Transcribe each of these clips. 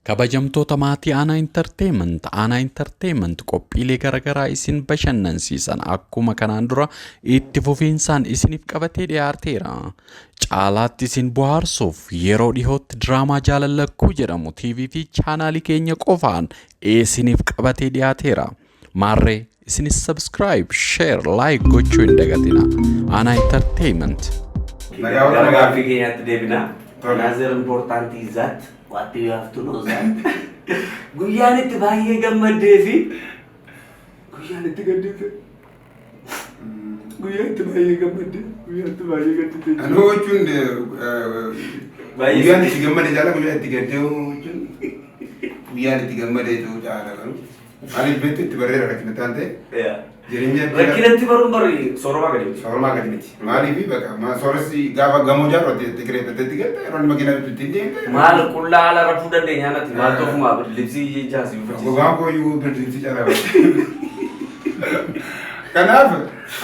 kabajamtoota maatii aanaa intarteement qophiilee garagaraa isin bashannansiisan akkuma kanaan dura itti fufiinsaan isiniif qabatee dhiyaateera. Caalaatti isin bohaarsuuf yeroo dhihootti diraamaa jaalalakkuu jedhamu TV fi chaanaalii keenya qofaan isiniif qabatee dhiyaateera. Maarree isinis subscribe, share, like gochuu hin dagatina. Aanaa Entertainment. Gara fi keenyatti deebina. Another important is that what you have to know that guyyaan itti baay'ee gammadee fi guyyaan itti gaddee guyyaan itti baay'ee gaddee ano jechuun guyyaan itti gammadee jaala guyyaan itti gaddee jechuun guyyaan itti gammadee jaala garuu maaliif beektu itti barreera rakkina taante jireenya rakkinatti baruun barii sooroma gadi miti maaliif bakka sooresi gaafa gamoo jaaru kireeffatetti galte yeroo makiinaa bittu deemte maal qullaa ala rafuu dandeenya natti maal tofuma libsii jaasi gogaan kooyyuu birdiinsi caalaa kanaaf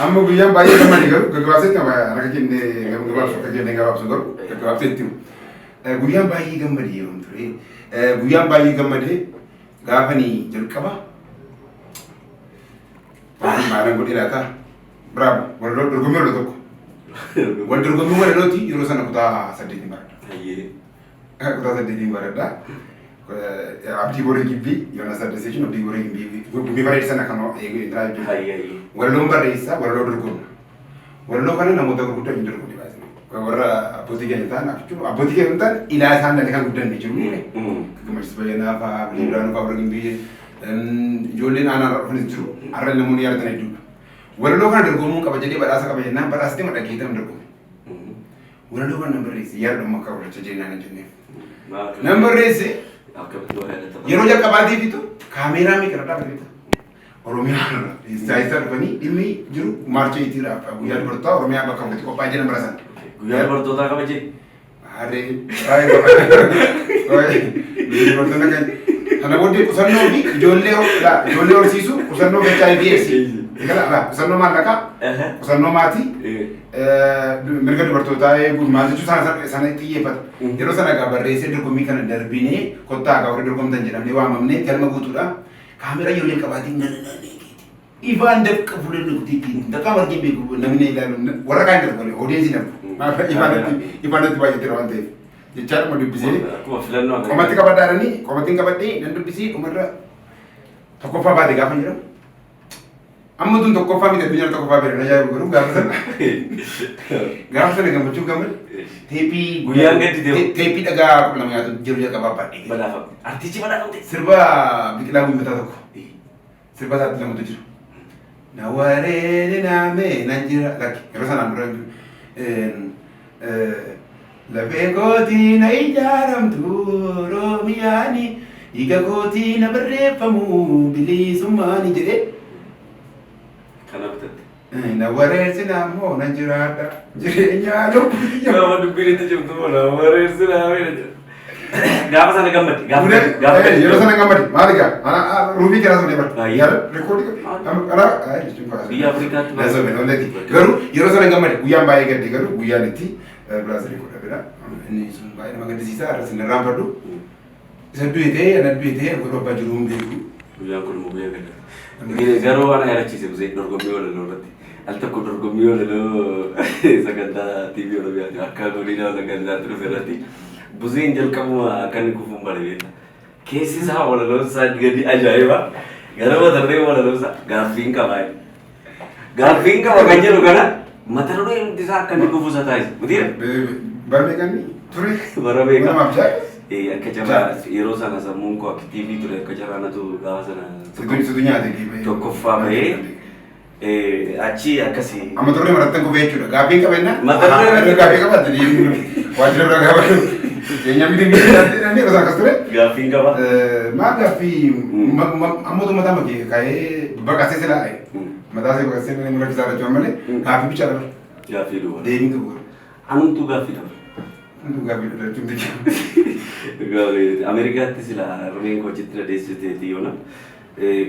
amma guyyaan baay'ee gammade garuu gaggabaabsee harka kennee gabaabsu akka kennee gabaabsu garuu gaggabaabseetti guyyaan baay'ee gammade yeroo ture guyyaan baay'ee gammade gaafanii jalqaba maalan godhee laata bravo wal dorgommii wal tokko wal dorgommii wal looti yeroo sana kutaa 8 baradha kutaa 8 baradha abdii borii gibbii yoona saddeessin abdii borii gibbii gubbii bareedina sana kan eegaa jiru walloon barreessaa walloo dorgomna walloo kana namoota gurguddaa hin dorgomne baasne warra abbootii keenya ta'an jechuun abbootii keenya ta'an ilaa isaan dhalee kan guddanne jiru gammachiis bayyanaa fa'aa biliiraanuu fa'aa warra gibbii ijoolleen aanaa dhufanii jiru har'a namoonni yaadatan hedduudha. Walaloo kana dorgomuun qaba jedhee badhaasa qaba jennaan badhaasitee madaqee ta'an dorgomu. Walaloo kana nan barreesse yaada dhumma akka walacha jennaan hin jennee. Nan barreesse yeroo jalqabaatiif bitu kaameeraa meeqara dhaabbatee Oromiyaa isaa dhufanii dhimmi jiru maarchee ittiidhaaf guyyaa dubartootaa Oromiyaa bakka bu'uutti qophaa'ee jiran barasan. Guyyaa dubartootaa kabajee. Harree dubartoota kan kana booddee qusannoo fi ijoollee horsiisu qusannoo HIV/AIDS qusannoo maallaqaa qusannoo maatii mirga dubartootaa eeguun maal jechuun sana xiyyeeffata yeroo sana egaa barreessee dorgommii kana darbinee kottaa egaa warri dorgomtan jedhamnee waamamnee galma guutuudha kaameraa ijoollee qabaatiin ifaan dafqa fuulee dhugutiitiin daqaa margee beeku namni ilaalu warra kaan darbane odeessi nafu ifaanatti baay'atee waan ta'eef. Jechaadhuma dubbisee qomatti qabadhaadhanii qomattiin qabadhee nan dubbisee dhumarra tokkoffaa baate gaafa jedhamu amma tun tokkoffaa miti addunyaa tokkoffaa beekan ajaa'ibu garuu gaafa sana gammachuun gammade teeppii dhagaa kudha lama nyaatu jiru jalqabaa baadhee artichi badhaafamte sirba biqilaa guyyotaa tokko sirba isaatti lamatu jiru na wareene naamee nan jira lakki yeroo sanaan dura lafee kootii na ijaaramtu Oromiyaani dhiiga kootii na barreeffamu bilisummaani jedhee kana bitatte na wareersina ammoo na jiraadha jireenyaa lubbii gaafa dubbiin itti jirtu na wareersina gaafa sana gammade yeroo sana gammade maali gaa ruubii keraa sana barta yaada rekoordii biyya Afrikaatti garuu yeroo sana gammade guyyaan baay'ee gadde garuu guyyaan itti Brazil ko dabira inni sun baay'ee nama gaddisiisaa irra sin raanfadhu isa du'etee ana du'etee godhu abbaa jiru hin beeku guyyaan kun immoo guyyaa gadda garuu waan yaadachiise busee dorgommii walaloo irratti al tokko dorgommii walaloo sagantaa TV Oromiyaa akka godina sagantaatti dhufe irratti buseen jalqabuma akka inni kufuun bare beekta keessi isaa walaloo isaa gadi ajaa'iba gara matarree walaloo isaa gaaffiin qaba kan jedhu kana mata duree hundi isaa akka inni kufu isa taasisa mitiira barbeekanii ture barbeeka namaaf jaa'e akka carraa yeroo sana sammuun koo akka TV ture akka carraanatu gaafa sana situ nyaate tokkoffaa bahee achi akkasii amma turre marattan kufee jechuudha gaaffiin qabeenna mata duree gaaffii qabaate waajjira biraa gaafa keenya miidhaganii gosa akkas ture gaaffiin qaba maal gaaffii ammootu mataa makee kaa'ee baqasee silaa mataa see baqasee namni mura kisaa dhachuu malee gaaffii bichaa dabar gaaffii duwwaa deebiin qabu anumtuu gaaffii dabar anumtuu gaaffii dhachuun dikia Amerikaatti sila rumeen kochitti dhadeessiteeti yoona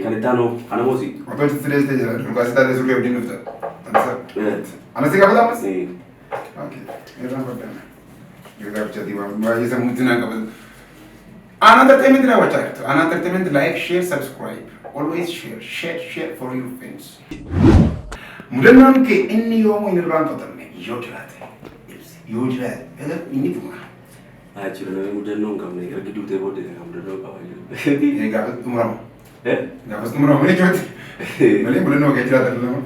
kan itti aanu anamosi otoo itti dhadeessitee jira dhugaasii taatee surree wajjin dhufta anasi gaafata ammas okay irraan faddaana gaafichaati waan baay'ee sammuutti naan qabatu An entertainment na watch it. An entertainment like, share, subscribe. Always share for your friends. Mudannon ke inni yomo in ran patamne. Yo jiraate. Inni kuma. Achirana mudannon kamne ergidu te bode mudannon kawaje. Gafas tumurama. Gafas tumurama ne joti. Male mudannon ke jiraate lama.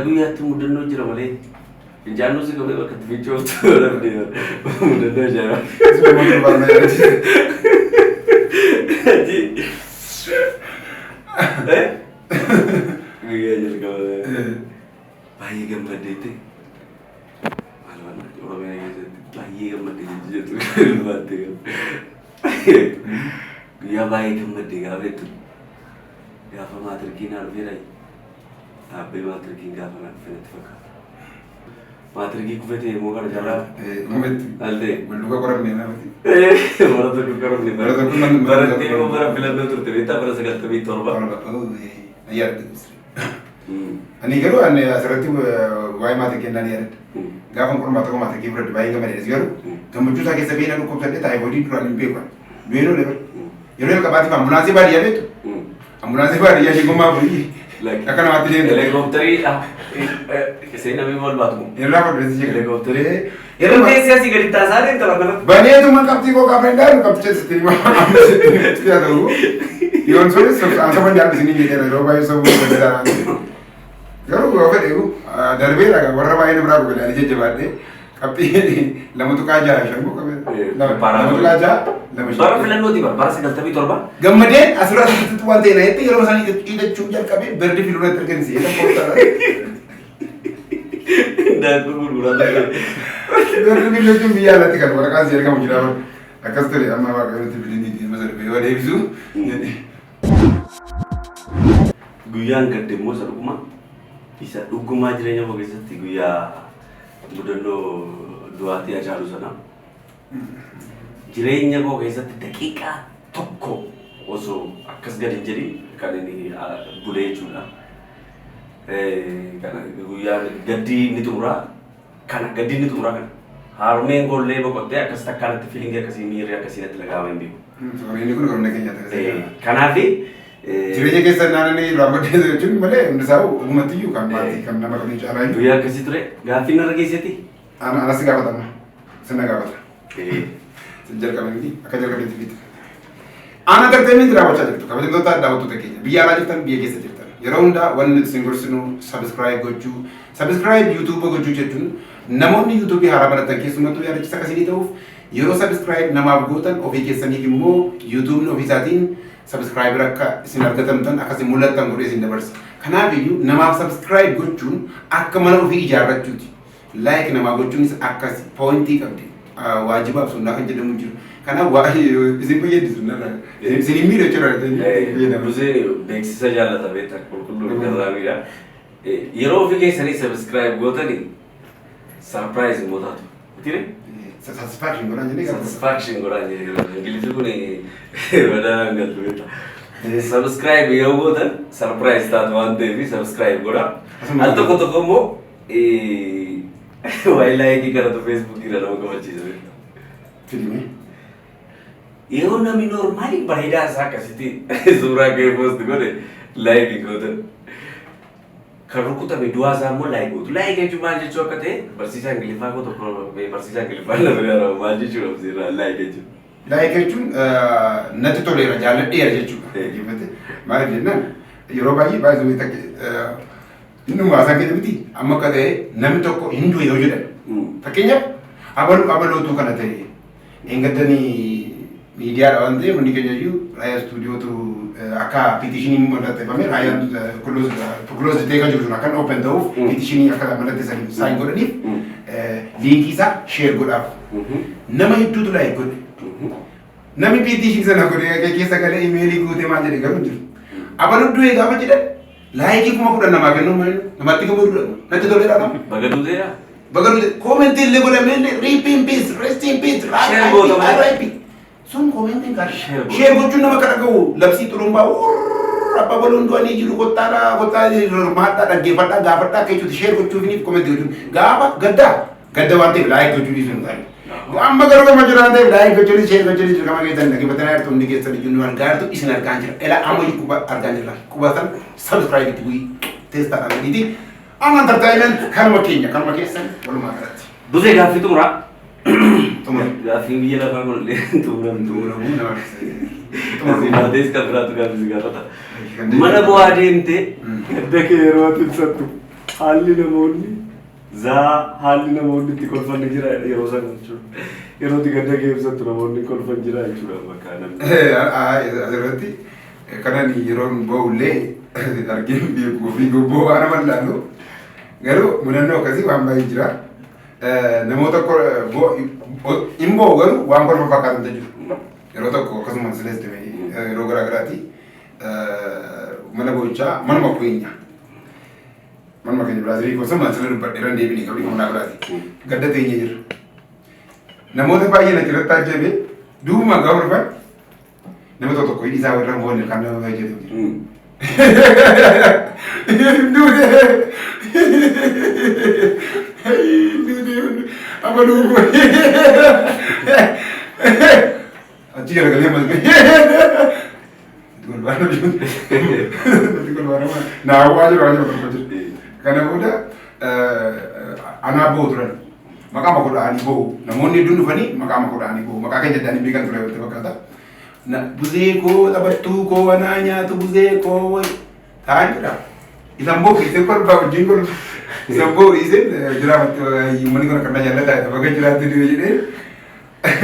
Guyyaa tu mudannon jira male. Injaannu si qabee bakka fiichoo toora mudannon jira. Suma barbaadna yaati. Guyyaa jalqaba baay'ee gammadeete. Oromiyaa keessatti baay'ee gammadee jettu guyyaa baay'ee gammadee gaafa jettu gaafa maatirkiin arfeedha dhaabbee maatirkiin gaafa natti fakkaata. Maatirkii kufetee immoo kana jalaa altee Walduka qoramne namatti. bara tokko qoramne barattii immoo bara filannoo turte beektaa bara 97. Ani garuu ani asirratti waa'ee maatirkii naan yaadadha. Gaafa qormaata koo maatirkii biratti baay'ee gammadees garuu gammachuu isaa keessa beena dhukkubsadhee taayifoodii duraan hin beekan. Du'eenoo level. Yeroo jalqabaatiif ambulaansii baadiyyaa beektu. Ambulaansii baadiyyaa shigummaa furii. Akka namaatti deemte. Helikoophitarii seenamii wal baatu. Irraa fudhatee jira. Helikoophitarii. Yeroo keessi asii gadi taasaa deemta bakka. Baneetuma qabxii koo gaafa hin dhaalu qabxicha sitti hima ta'u. Yoon sunis asuma jaallisanii jedhera yeroo baay'ee sabuu gadi garuu yoo fedhe darbeera warra baay'ee biraa gogaadhaan jajjabaadhee qabxii lama tuqaa jaha shan koo qabee lama tuqaa jaha lama shan. Bara filannooti bara 97. Gammadeen asirraa asitti waan ta'e naayetti yeroo isaan hidhachuu jalqabee berdi filuurratti argamsiise jedhan kooftaadha. Daakuu gurguraa Berdi filuutiin biyya alatti kan waraqaan si ergamu jira akkas ture amma waaqayyooti bilini masa dhufee yoo deebisu. Guyyaan gadde immoo isa dhuguma. Isa dhugumaa jireenya koo keessatti guyyaa mudannoo du'aatii Hacaaluu sana jireenya koo keessatti daqiiqaa tokko osoo akkas gadi hin jedhin kan inni bulee jechuudha. Kana guyyaa gaddii inni xumuraa kana harmeen kollee boqottee akkas takkaanatti fiilingii akkasii miirri akkasii natti dhaga'ama hin beeku. Inni kun qorannoo keenyaati. Kanaafi jireenya keessa naannoo raawwadee jechuun malee hundi isaa dhugumatti iyyuu kan maatii kan nama kamii caalaa iyyuu. Guyyaa akkasii ture gaaffii narra geessetti. Anas gaafatama. Sina gaafata. Sin jalqabanii akka jalqabeetti fiita. Ana entertainment raawwachaa jirtu kabajamtoota daawwattoota keenya biyya alaa jirtan biyya keessa jirtan yeroo hundaa wanni nuti isin gorsinu subscribe gochuu YouTube gochuu jechuun namoonni YouTube haaraa baratan keessumattuu yaadachiisa akkasii ta'uuf yeroo subscribe namaaf gootan ofii keessaniif immoo YouTube ofii isaatiin subscriber akka isin argatamtan akkasii mul'attan godhee isin dabarsa. Kanaaf iyyuu namaaf subscribe gochuun akka mana ofii ijaarrachuuti. Like namaa gochuunis akkas pointii qabdi. Waajibaaf sunnaa kan jedhamu jiru. Kanaaf isin fayyadisu narraa. Isin hin miidha jechuudha. Museen beeksisa jaallata beektaa qulqulluu irraa miidha. Yeroo ofii keessanii subscribe gootanii surprise immoo taatu. Tire? Satisfaction godhan jedhee gaafa. Satisfaction godhan jedhee ingilizii kun badaan galtu beektaa. Subscribe yoo gootan surprise taatu waan ta'eef subscribe godha. Al tokko tokko immoo waa'ee laayikii kanatu Facebook irra nama gammachiisa beektaa. Filimee. Yeroo namni normaali bareedaa isaa akkasitti suuraa kee post godhe laayikii gootan. Kan rukutame du'aa isaa immoo laayikii gootu. Laayikii jechuun maal jechuu akka ta'e barsiisaa Ingiliffaa koo tokko barsiisaa Ingiliffaa lafa irraa maal jechuudha obsiirraa laayikii jechuudha. Laayikii jechuun natti toleera jaalladheera jechuudha. Maaliif jennaan yeroo baay'ee takka inni haasaan keessa miti amma akka ta'e namni tokko hin du'e yoo jedhan. Fakkeenyaaf abalootuu kana ta'e eeggatanii miidiyaadha waan ta'eef hundi keenya iyyuu raayyaa istuudiyootu akka piitishinii mallatteeffame raayyaan kuloos ta'ee kan jiru sun akkan open ta'uuf piitishinii akka mallatteessaniif saayin godhaniif liinkii isaa sheer godhaaf. Nama hedduutu laayik godhe. Namni piitishinii sana godhe keessa galee imeelii guutee maal jedhe garuu jiru. Abaloo du'ee gaafa jedhan laayikii kuma 10 namaa kennu namatti gammadudha. Natti toleera nama. Bagaduu ta'eera. Bagaduu koomenti illee godhamee illee rip in peace, rest in peace, RIP. Sun koomenti kan share gochuun nama kana gahu labsii xurumbaa abbaa baloon du'anii jiru kottaa hirmaadhaa dhaggeeffadhaa gaafadhaa akka jechuuti share gochuufiniif koomenti gochuun gaafa gadda waan ta'eef laayik gochuu dhiisuu hin Amma garuu gama jiraan ta'e laayik gochuun ishee gochuun ishee gama keessan dhaggeeffatanii jirtu hundi keessan iyyuu nu argaatu isin argaan jira. Ela amma iyyuu quba argaan jirra. Quba san subscribe itti bu'ii teestaa dhaabaniiti. Amma entertainment kanuma keenya kanuma keessan walumaa galatti. Buzee gaaffii xumuraa. Xumura. Gaaffii biyya lafaa kun illee xumuramuu nama. Maatees kan biraatu gaaffii gaafata. Mana bu'aa deemtee gadda kee yeroo ibsattu haalli namoonni haalli namoonni itti kolfanni jira yeroo sana jechuudha. Yeroo itti gadda kee ibsattu namoonni kolfan jira jechuudha bakka namni. Asirratti kanan yeroo ba'ullee arginu beekuu fi gobboo waan nama ilaallu garuu mudannoo akkasii waan baay'ee jira. Namoota immoo garuu waan kolfa fakkaatan jiru. Yeroo tokko akkasumas silees ta'e yeroo garaa garaati mana boo'ichaa manuma keenya Biraazilii akkasumas sila dubbadheeran deebiin qabdi mana biraati. Gadda teenyee jira. Namoota baay'een achirratti ajjabe duubuma gaafa dhufan nama tokko hidhi isaa warra boonne kan nama fayyadu jira. Apa dulu? Aji kalau kalian masuk. Itu kan baru juga. Itu kan baru mah. Nah, aku aja macam. Karena udah anak bau turan. Maka aku udah ani bau. Namun ni dulu fani, maka aku udah ani bau. Maka kan jadi ani bikin turan itu kata. Nah, buzeko, dapat tu ko ananya tu buzeko. Tahan dah. Isang bau kita kan bawa jingle. Sambo isen jiramat mani kono kana jalla ta baga jirat di wajine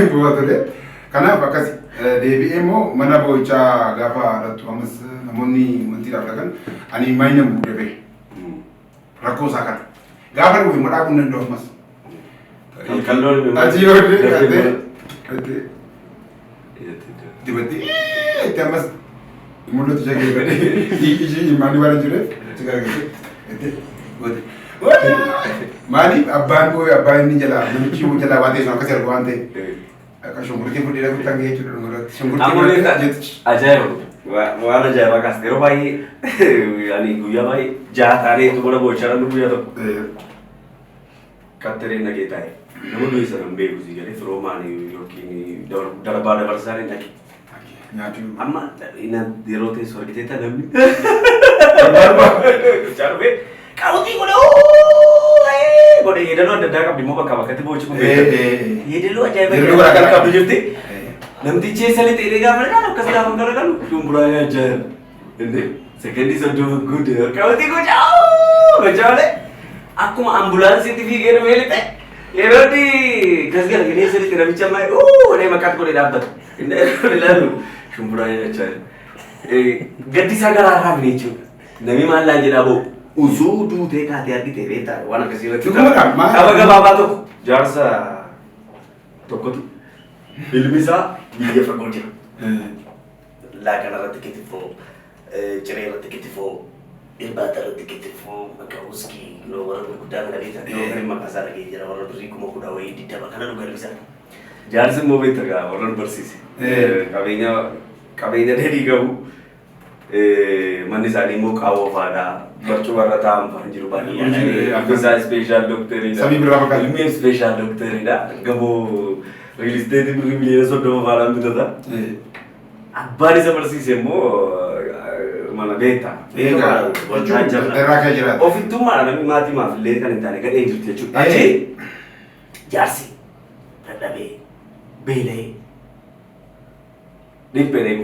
buatule kana bakas DBMO mana bocha gafa ratu amas namoni manti rakan ani mainnya budebe rako sakan gafa wi mada kunen do mas kalau aji ode ade dibati tamas mulut jage bade iji mani wala jure segala gitu ode Mali abbaan boy abbaan ni jala namichi mo jala wate so akasar ko ante ka shongurti ko dira ko tangi chu ngoro shongurti ko ajaib wala jaya bakas kero bhai yani guya bhai ja tare to bola bochara nu guya to katere na ke tai namu dui saram be guzi gale fromani yokini darbada barsare na nyatu amma ina dirote sorgite ta namni barba charbe Kalau ti kono kono ida lo dadak abdi mo bakka bakka ti bochi ko ida lo aja ba kan ka bijirti namti che sale tere ga mana kas ka mangala kan tumbura ya aja ende second is so good kalau ti ko jauh bajale aku ma ambulans TV gere mele te eroti kas ga gene sale tere bicha mai ne makat ko dapat ende lalu tumbura ya aja gaddi sagara ram ni chu nami malla jira bo uzudu te kate ardi te beta wana kasira kaba gaba to jarsa tokko tu ilmisa biya fagoja la kana ratiketifo chere ratiketifo ilbata ratiketifo makauski no wara kudanga beta no kare makasara ke jara wara bri kuma kuda wai dita bakana no garisa jarsa mo beta ga wara bersisi kabenya dedi gabu manni sani mo kawo fada barcu warra tam panjiru bani bisa special doctor ida Sabi berapa kali? Ilmi special doctor ida gabo release date bi miliyar so do fala mi dada abbari seperti sembo mana beta terra ka jira ofitu mana nami mati ma fille kan intane gade jirti chu aji jarsi radabe bele dipere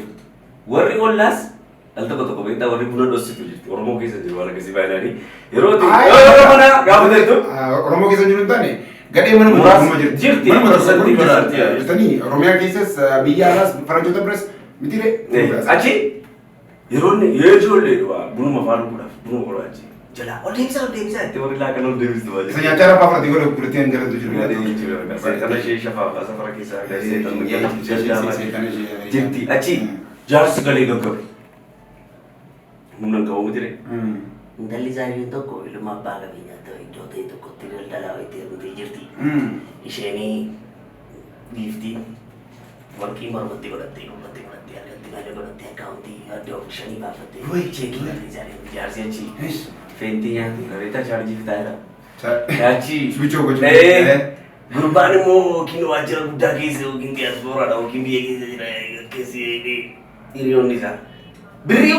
warri ollas Alta kota beta warri bulan dosi tu jadi orang mau kisah jadi orang kisah bayar ni. Eroti. Mana? Gak betul tu? Orang mau kisah jurutan ni. Gade mana mau jirti. Mana santi berarti. Tani Romeo kisah biaras Franjota Press mitire. Aci? Eroni ye jole dua. Bunu mafaru pura. Bunu kalau aci. Jala. Oh demisa. Te warri lah kan demis tu aja. Saya cara apa berarti kalau berarti jalan tu jurutan. Ada yang jual. Karena saya syafa. Asal orang kisah. Jirti. Aci. Jar sekali gagap. Munang kau mutire. Dali zari itu ko ilmu apa kami nyata itu ko tinggal dalam itu jirti. Isheni gifti working marmati ko dati agak tinggal ko dati accounting ada shani bafate. Checking dali zari jarsi aci. Fentinya kereta charge kita ada. Aci. Switch over. Gurbaan immoo yookiin waajjira guddaa keessa yookiin diyaasporaadha yookiin biyya keessa jira keessi hiriyoonni isaa. Birrii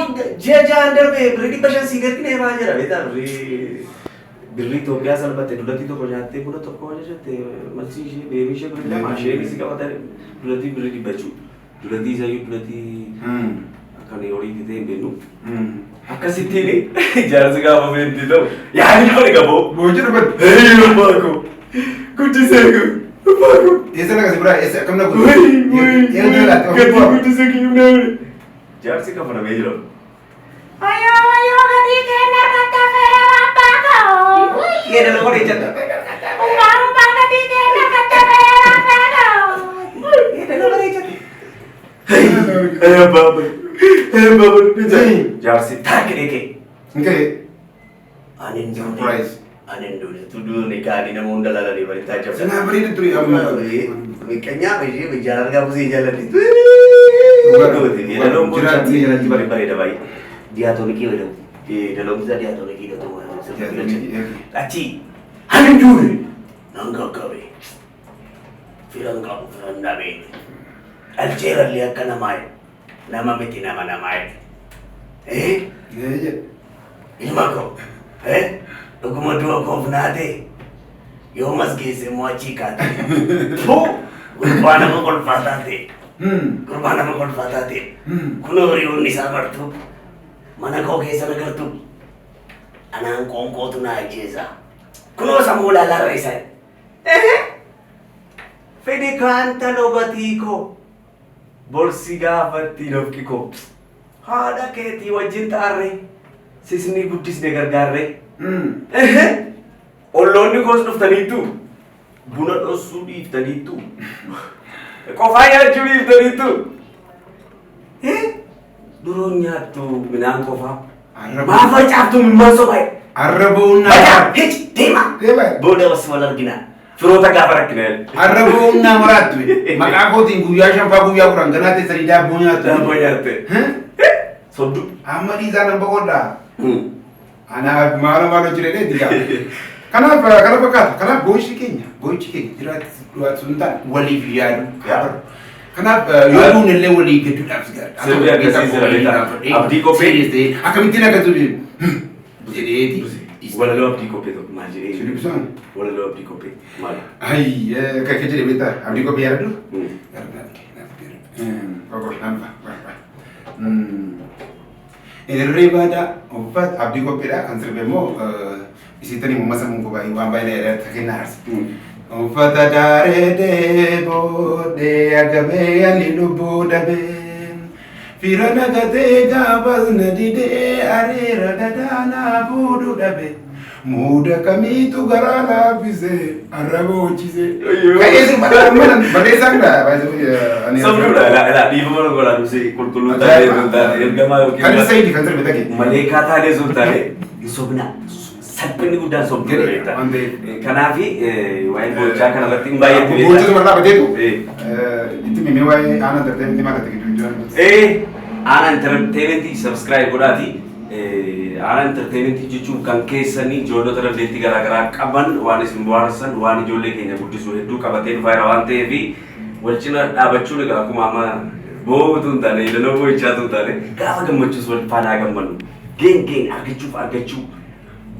ji'a ja'aan darbee birrii 500 sii gadi deemaa jira beektaa birrii Itoophiyaa salphatte dullatti tokko nyaattee buna tokko hojjette malsi ishee beebii ishee birrii lama isheen si qabatan dullatti birrii 100 dullatti isayyuu dullatti akkan horii ta'e hin beeknu. Akkasittiin jaarsi gaafa beekti ta'u yaadni qori qaboo. Boojii dhubat. Hee baako guddisee baako. Eessa laga si biraa eessa akkam na guddisee. Gadi guddisee kiyyuu jaarsi kafa namee jira. Ayoo gadi kenna kata feera baako. Yeedha nama reejjata. Umbaa gadi kenna kata feera baako. Yeedha nama reejjata. Ayoo baaba. Jaarsi taakiree kee. Nkee. Anin Surprise. Anin dure tuduun ikaani nama hunda lalanii baritaa jabsa. Sanaa bareeda ture amma. Miqanyaa bashee bijaan argaa busee jaalladhi. Yeedaloon boochaa jalatti bareeda baay'ee. Diyaatonikii wedhamu. Daloomsa diyaatonikii dhatu. Achi anin dure nan gaggabe. Firan qabu firan dhabee. Alcheerallee akka namaa nama miti nama namaa ilma koo dhuguma du'a koof naate yoo mas geesse immoo achii kaate gurbaa nama kolfaa taate kun hiriyoonni isaa bartu mana koo keessa nagartu anaan qoonqootu na ajjeesa kunoo sammuu laalarra isaa fedhi kaanta lobatii koo bolsi gaafatti nafki koo haadha keetii wajjin taarree sisni guddisne gargaarree olloonni koos dhuftaniittu buna dhossuu dhiiftaniittu qofaa nyaachuu dhiiftaniittu duroon nyaattu midhaan qofaa maa facaaftu mimmaan sobae Arrabuunaa. Deema booda wasi wal arginaa firoota gaafa rakkinaa Arrabuunaa maraattu maqaa kootiin guyyaa shanfaa guyyaa kuran ganaa teessanii daabboo nyaatte sobdu amma dhiisaa nan boqodhaa anaaf maala maal hojjetee digaa kanaaf kana fakkaata kanaaf boo'ichi keenya jiraatu sun taane waliif yaadu kanaaf yooduun illee walii gadduudhaaf sirbi agarsiisira beektaa abdii qophee akkamittiin akkatu jedheeti walaloo abdii qophee tokko maal jedhee Shilibisaan walaloo abdii qophee maal akka jedhe beektaa abdii qophee yaaddu Irreebada uffata abdii qopheedha kan sirbe immoo isittanii ummata mungu baay'ee waan baay'ee dheeraa kennaa arsi. Uffata daaree boodee agabee ani lubbuu dhabee fira nagatee gaafas na didee areera dadaanaa fuudhu dhabee muuda kamiitu garaa laaffisee arraboochisee. Ka'eessi barreessaan sabduudha ilaa dhiifama godhaa dhufsee qulqulluu taatee sun taate ergamaa yookiin kan Sayyid kan sirbe take maleekaa taatee sun taate sobna salphinni guddaan sobduu beektaa. Kanaafi waa'ee boochaa kanarratti hin baay'eetti beektaa. Boochaa sumarraa bateetu itti mimee waa'ee aanaa entertainmentii maal ati gidduu jiran. Aanaa entertainmentii subscribe godhaati. Aanaa entertainmentii jechuun kan keessanii ijoollota dandeettii garaagaraa qaban waan isin bohaarsan waan ijoollee keenya guddisuu hedduu qabatee dhufeera waan ta'eef wal cina dhaabachuun egaa akkuma amma boo'uutu hin taane yeedaloo boo'ichaatu hin taane gaafa gammachuus wal faanaa gammannu geen argachuu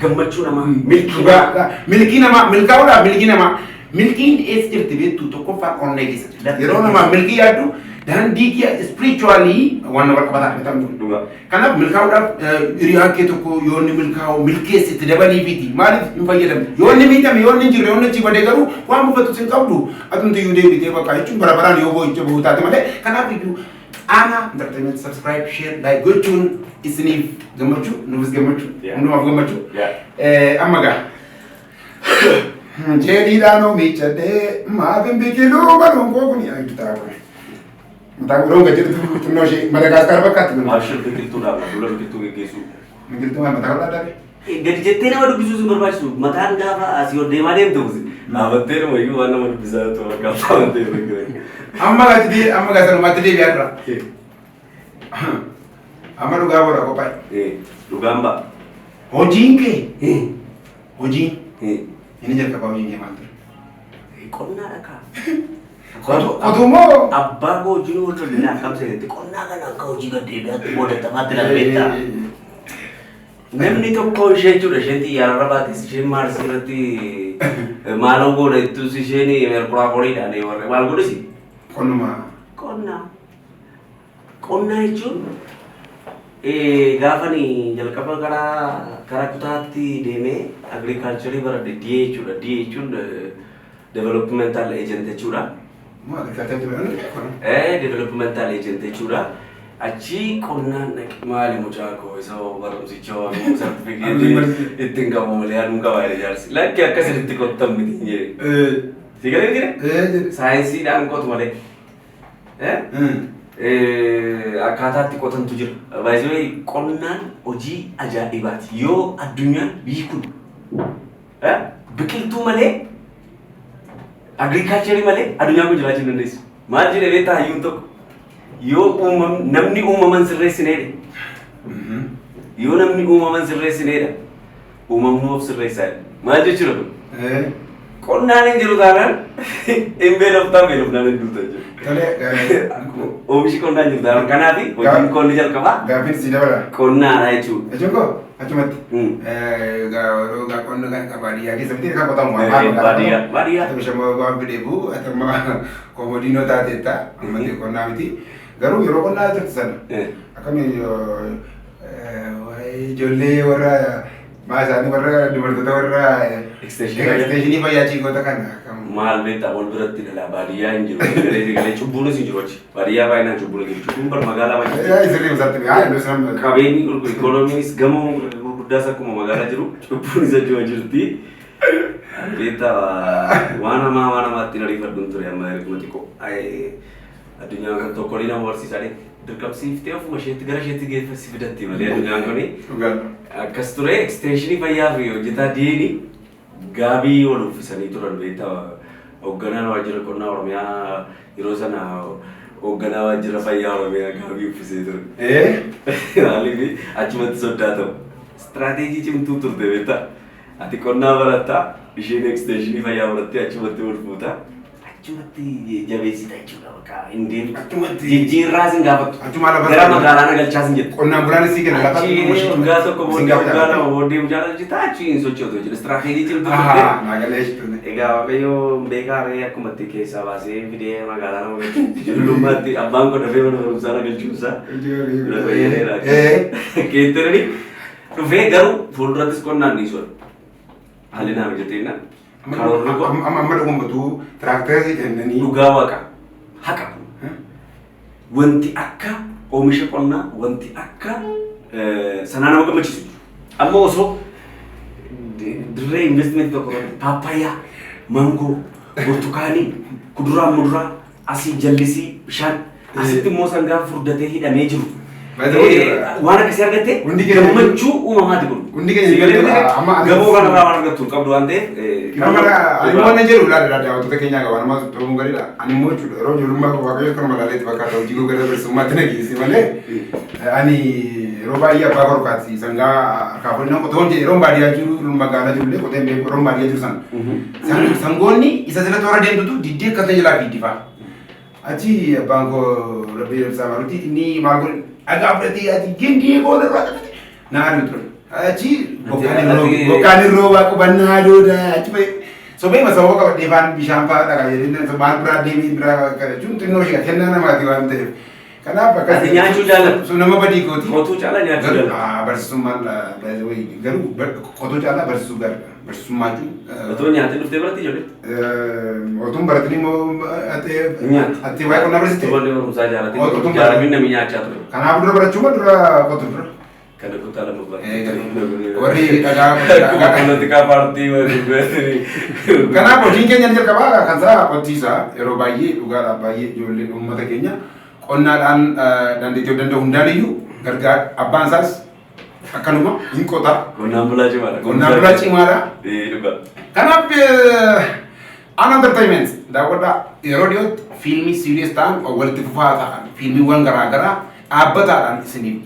gammachuu namaa milkii namaa milkaa'uudhaaf milkii namaa milkiin eessa jirti beektu tokkoffaa onnee keessatti yeroo namaa milkii yaaddu daandii kee spiritually waan nama qabataa kan ta'u kanaaf milkaa'uudhaaf hiriyaa kee tokko yoonni milkaa'u milkeessitti dabaliifiti maaliif hin fayyadamne yoonni miidhame yoonni hin jirre yoonni achi badee garuu waan buufattu hin qabdu atumti iyyuu deebitee bakka jechuun bara baraan yoo boo'icha bahuu taate malee kanaaf iyyuu Aanaa entertainment subscribe share like gochuun isiniif gammachuu nuufis gammachuu hundumaaf gammachuu amma gaa jedhiidhaan oomichadhee maafin biqiluu baruun koo kun yaa gitaa kun mataa guroo gadi jirtu xinnoo ishee Madagaskar bakkaatti kun Maashii biqiltuudhaaf dura biqiltuu geggeessuu. biqiltuu mataa irraa dhabe. Gadi jettee nama dubbisuu sin barbaachisu mataan gaafa asii ol deemaa deemtu dhaabattee nama iyyuu waan nama dubbisaa ta'u akka afaan ta'e amma gaa sanumatti deebi'aa jira. Amma dhugaa boora qophaa'e. Dhugaan ba'a. Hojiin kee hojiin inni jalqabaa hojiin kee maal ture? qonnaa dhakaa. Otumoo. Abbaa koo hojii nu wajjin akkam seetti qonnaa kana akka hojii gad deebi'aatti boodatafaatti lalbeetta. Namni tokko ishee jechuudha isheen xiyyaararra baatis isheen Maarsii irratti maaloo godha ittus isheen merkuraakooniidhaan warra maal godhisi? Qonnumaa. Qonnaa jechuun gaafani jalqaba karaa kutaatti deemee agriikaalcharii baradhe DA jechuudha. DA jechuun developmental agent jechuudha. Developmental agent jechuudha. Achi qonnaan maali mucaa koo isa barumsichaa sartifikeetii ittiin qabu malee aduun qabaa ijaarsi. Lakki akkasitti qottan miti hin jedhe. Si galee jire? Saayinsiidhaan qotu malee. Akkaataatti qotantu jira. Baay'ee qonnaan hojii ajaa'ibaati. Yoo addunyaan biyyi kun biqiltuu malee agriikaalcharii malee addunyaan kun jiraachuu hin dandeessu. Maal jedhee beektaa hayyuun tokko? Yoo namni uumaman sirreessineedha. Yoo namni uumaman sirreessineedha. Uumamni of sirreessaa. Maal jechuudha kun? Qonnaan hin jiru taanaan hin beeloftaa beelofnaan hin duuta jechuudha. Oomishi qonnaan jiru taanaan kanaaf hojiin qonni jalqabaa. Gaaffiin si dabala. Qonnaadha jechuudha. Jechuun koo achumatti. Qonna kan baadiyyaa keessatti kan qotamu. Baadiyyaa. Bishaan waan fidheefu atamma koomodiinoo taateetta ammatti qonnaa miti. Garuu yeroo qonnaa jirtu sana akkamiin ijoollee warra maa isaanii warra dubartoota warra eksteeshinii fayyaa ciikoota kana. Maal beektaa wal biratti dhala baadiyyaa hin jiru. Galee cubbuunis hin jiru achi. Baadiyyaa baay'inaan cubbuun hin jiru. Cubbuun bar magaalaa baay'ee. Sirrii isaatti haa innis nama. Qabeenyi ikoonomiinis gamoo gurguddaas akkuma magaalaa jiru cubbuun isa jiru jirti. Beektaa waan namaatti nariifadhuun ture amma erguma xiqqoo. Addunyaa kan tokko ni nama barsiisaadhe dirqamsiiftee ofuma isheetti gara isheetti geeffassi fidatti malee addunyaan kuni akkas ture eksteenshinii fayyaa fi hojjetaa diini gaabii wal uffisanii turan beektaa hoogganaan waajjira qonnaa Oromiyaa yeroo sana hoogganaa waajjira fayyaa Oromiyaa gaabii uffisee ture. Maaliif achumatti sodaatamu. Istiraateejii cimtuu turte beektaa ati qonnaa barattaa isheen eksteenshinii fayyaa barattee achumatti wal fuutaa. Achumatti jabeessita jechuudha bakka indeen jijjiirraa sin gaafattu. Gara magaalaa nagalchaa sin jettu. Qonnaan bulaan isii kenna lafa waggaa tokko waggaa lama booddee mucaa jita achi hin sochootu jechuudha. Istiraateejii cimtuu turte. Egaa waaqayyo beekaa ree akkumatti keessaa baasee fidee magaalaa nama galchuutti ijoollummaatti abbaan kun dafee mana barumsaa nagalchuusaa. Keetterani dhufee garuu fuuldurattis qonnaan ni soora. Haalli naa mijateennaa. Amma dhugumatu tiraaktarii kennanii dhugaa waaqa haqa wanti akka oomisha qonnaa wanti akka sanaa nama gammachiisu amma osoo dirree investimentii tokko paappaayyaa maangoo burtukaanii kuduraa muduraa asii jallisii bishaan asitti immoo sangaa furdatee hidhamee jiru waan akkasii argatte gammachuu uumamaati kun. Hundi keenya gamoo kanarraa waan argattu hin qabdu waan ta'eef. Ani waan nan jedhu laadha daawwattoota keenyaa qaba nama ta'uun gariidha. Ani immoo jechuudha yeroo ijoollummaa waaqayyo kan magaaleetti fakkaata hojii gogaa dabarsummaatti nageesse malee ani yeroo baay'ee abbaa korkaatti sangaa harkaafannaa qotoon jedhe yeroo baadiyyaa jiru magaalaa jirullee qoteen beeku yeroo baadiyyaa jiru sana. Sangoonni isa sila toora deemtutu diddee akka ta'e jalaa fiiddifaa. Achi abbaan koo rabbii dabsaa maalutti inni maal godhe agak berarti hati gini boleh buat nah itu aci bukan roba aku banado dah cuma sobai masa waktu devan bisa apa tak jadi dan sebar berada di berada kerja cuma tu nasi kan nama mati orang tu kenapa kan nyanyi jalan sudah apa di koti kotu jalan nyanyi jalan bersuman lah berjauh garu kotu jalan bersugar bersumaju betul nyanyi tu berarti jadi otum berarti ni mau ati wae kena bersih coba dia usaha jalan itu jalan ini namanya acat tu karena aku dulu cuma dulu kotu dulu kada ko tala mo ba wari kada tika party wari kana ko jinke nyan jel kaba kan sa potisa ero bayi ugara bayi jolle ummata kenya qonna dan de todanda hundaliyu gargar abban sas akanuma inkota qonna bula cimara duga kana an entertainment da wada ero diot filmi serious tan o walti fata filmi wan gara gara abata dan isini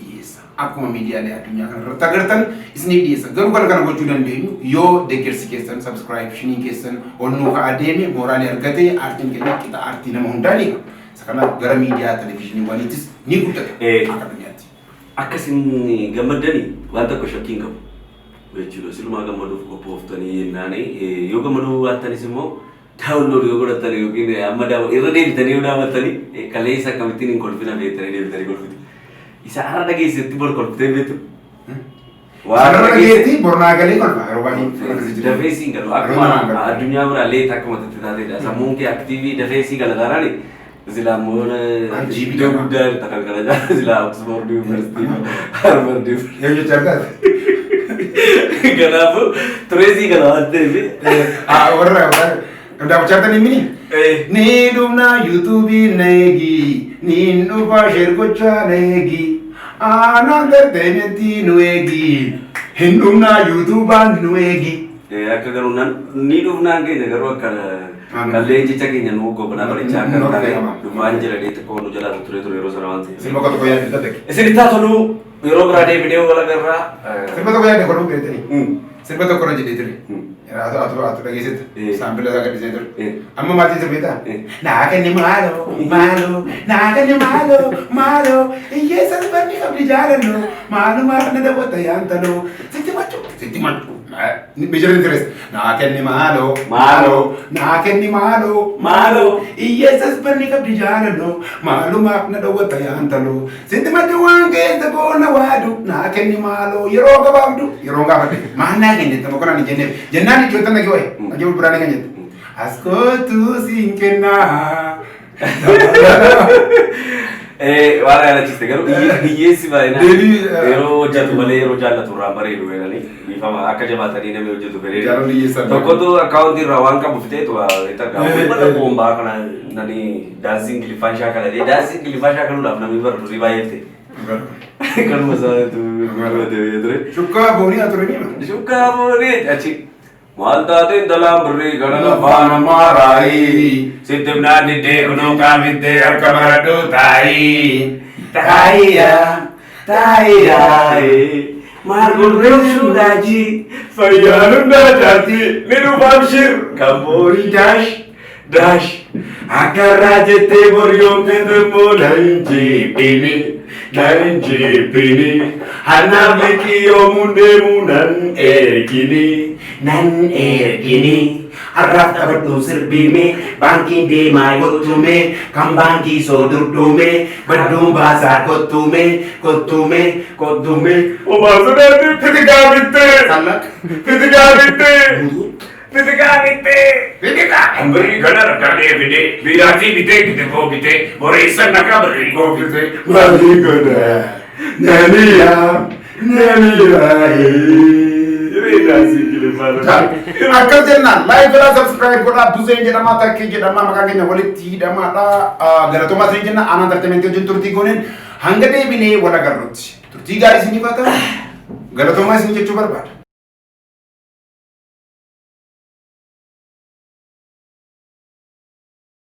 akkuma miidiyaalee addunyaa kanarratti agartan isiniif dhiyeessa. Garuu kana gochuu dandeenyu yoo deeggarsi keessan subscriptionii keessan ol nuu ka'aa deeme mooraalii argatee aartiin keenya qixa aartii nama hundaa ni qaba. Isa kanaaf gara miidiyaa televezyiiniiwwaniitis ni guddata akka addunyaatti. Akkasiin gammadanii waan tokko shakkii hin qabu. Jechuudha silumaa gammaduuf qophooftanii jennaan yoo gammaduu waattanis immoo daawunlood yoo godhattan yookiin amma irra deebitanii yoo daawwattanii kaleessa akkamittiin hin kolfina beektanii deebitanii kolfitu. Isa har'a dhageessetti bor kolfitee beektu. Waan dhageetti bornaa galee kolfa yeroo baay'ee. Dafeesii galu akkuma addunyaa biraallee akkuma taatedha. Sammuun kee aktiivii dafeesii galataarani. Sila moona iddoo guddaa irratti kan kana jaa sila Oxford University Harvard University. Yoo jecha argaate. Kanaafuu tureesii kana waan ta'eef. Warra daawwachaatan hin mini. Ni dhumna yuutuubii neegi ni dhufa sheergochaa neegi aanaan entertainmentii nu eegi hin dhumna yuutuubaan nu eegi. Akka garuu ni dhufnaan keenya garuu akka kallee jecha keenya nu gobanaa bareechaa akka taane dhufaan jedhanii xiqqoo nu jalaa ture yeroo sana waan ta'eef. Sirba tokko yaadde daddeeq. Isin itti tolu yeroo biraa deebinee wal agarraa. Sirba tokko yaadde godhuu beektanii. Sirba tokko na jedhee ture. Atu dhageessita. Saampila isaa gadhiisee ture. Amma maatiin sirbeetaa? Naa kenni maaloo naa kenni maaloo hiyyeessa barni qabdi jaalallo maalumaaf na daawwatta yaantaloo sitti machu. Bijirin interest. Naa kenni maaloo naa kenni maaloo hiyyeessas barni qabdi jaalallo maalumaaf na daawwatta yaantaloo sitti machu waan keessa boona waadu naa kenni maaloo yeroo gabaabdu yeroo gaafadhe maal naa kenni tama konaan jennaan itti wanta nagi wayi nagi biraan kan jette askootu siin kennaa. Waan yaadachiiste garuu hiyyeessi baay'inaan yeroo hojjetu malee yeroo jaallatu irraa bareedu jedhanii dhiifama akka jabaatanii namni hojjetu fedhee tokkotu akkaawuntii irraa waan qabu fiteetu itti argamu. Mana boombaa kana nani daansii ingiliffaan shaakaladee daansii ingiliffaa shaakaluudhaaf namni baratuutii baay'ee fite. Kanuma isaatu ture. Shukkaa boonii aturanii. Shukkaa boonii achi. Maltaatiin dalaan birrii kana lafaan ammaaraayi. Sitti minaan diddee kunuu qaamittee harka maradhuu taayi. Taayiyaa. Maal gurreessuun daajii. Fayyaan hundaa jaati. Ni dhufaam shir. Kan boorii daash. Akka irraa jettee boryoomtee immoo nan jeepini. Hannaan beekii yoomuun deemuu nan ergini. Har'aaf taphadhu sirbiime baankiin deemaa kottume kan baankii soo durduume badduun baasaa kottume. Obaasa daandii fitigaa bittee. Ambirii kana rakkaatee fidee biiraatii bitee kitifoo bitee boreessan akka birrii koo bitee. Maalii godha naniyaa. Akkas jennaan laayik godhaa sabskiraayib godhaa Buzeen jedhamaa takkee jedhamaa maqaa keenya walitti hidhamaadha. Galatoomaa isin jenna aanaan entertainmentii wajjin turtii gooneen hanga deebinee wal agarrutti turtii gaarii isiniif haa ta'u galatoomaa isin jechuu barbaada.